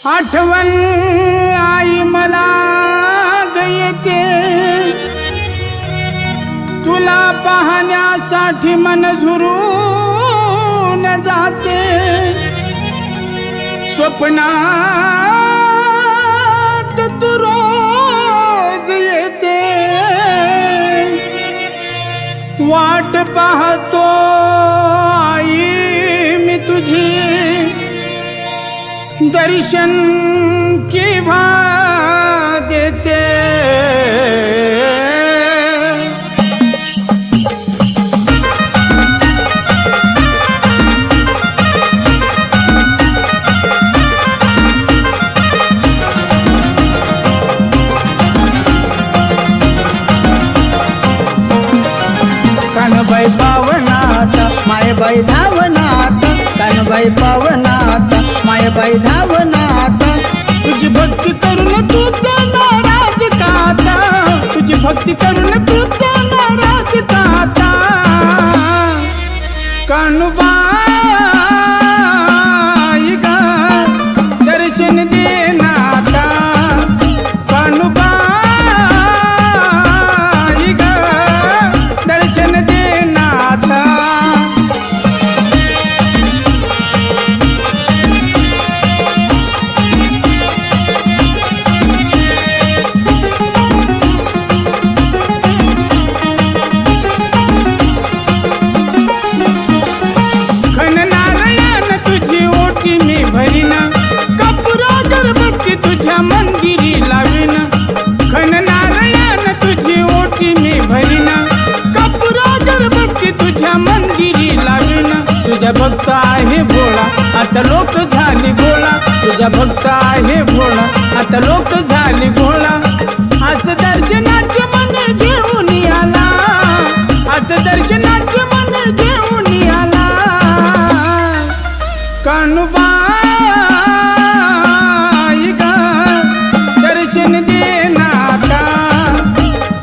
आठवण आई मला येते, तुला पाहण्यासाठी मन झुरून जाते। स्वप्नात तू रोज येते, वाट पाहतो आई मी तुझी, दर्शन केव्हा देते। कानबाई पावनात मायबाई धावनात, कानबाई पावनात मायबाई धावनात। तुझी भक्ती करून तुझा नाराज काता, तुझी भक्ती करून तुझा नाराज काता। कान्हूबाई ग दर्शन दे नाता, कान्हूबाई ग दर्शन दे नाता। तुझ्या मंदिरी लावीन, खन नारळान तुझी ओटी मी भरीन, कपुरा गर्भवती तुझ्या मंदिरी लावीन। तुझ्या भक्त आहे भोळा आता लोक झाली गोळा, तुझ्या भक्त आहे भोळा आता लोक झाली गोळा। आज दर्शनाचे मन घेऊन आला, आज दर्शनाचे मन घेऊन आला। कान्हूबाई ग दर्शन दे नाता,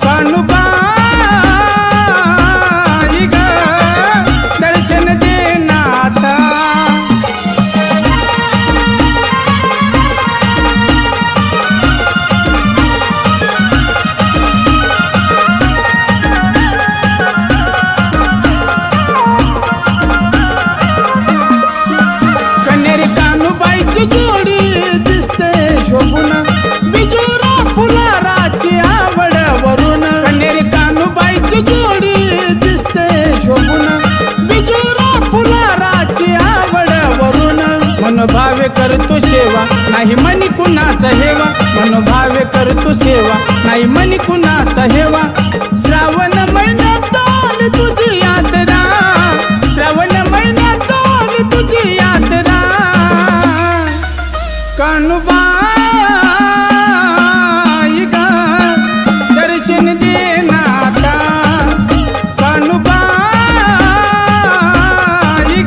कान्हूबाई ग दर्शन दे नाता। कन्हेरी कान्हूबाईची जोडी दिसते शोभून, बिजोरा फुलाराची आवड वरून। कन्हेरी कान्हूबाईची जोडी दिसते शोभून, बिजोरा फुलाराची आवड वरून। मनोभावे करतो सेवा नाही मनी कुणाचा हेवा, मनोभावे करतो सेवा नाही मनी कुणाचा हेवा। श्रावण महिन्यात आली तुझी यात्रा, श्रावण महिन्यात आली तुझी यात्रा। कान्हूबाई ग दर्शन दे नाता, कान्हूबाई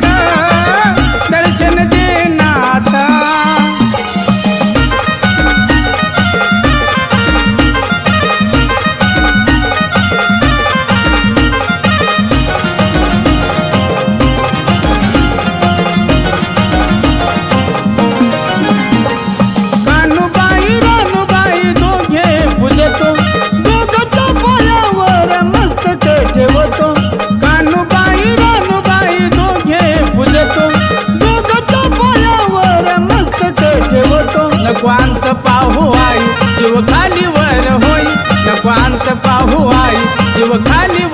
ग दर्शन दे नाता। कान्हूबाई रानूबाई दोघे पूजतो, दोघांच्या पायावर मस्तक ठेवतो। कान्हूबाई रानूबाई दोघे पूजतो, दोघांच्या पायावर मस्तक ठेवतो। नको अंत पाहू आई जीव खाली वर होई, नको अंत पाहू आई जीव खाली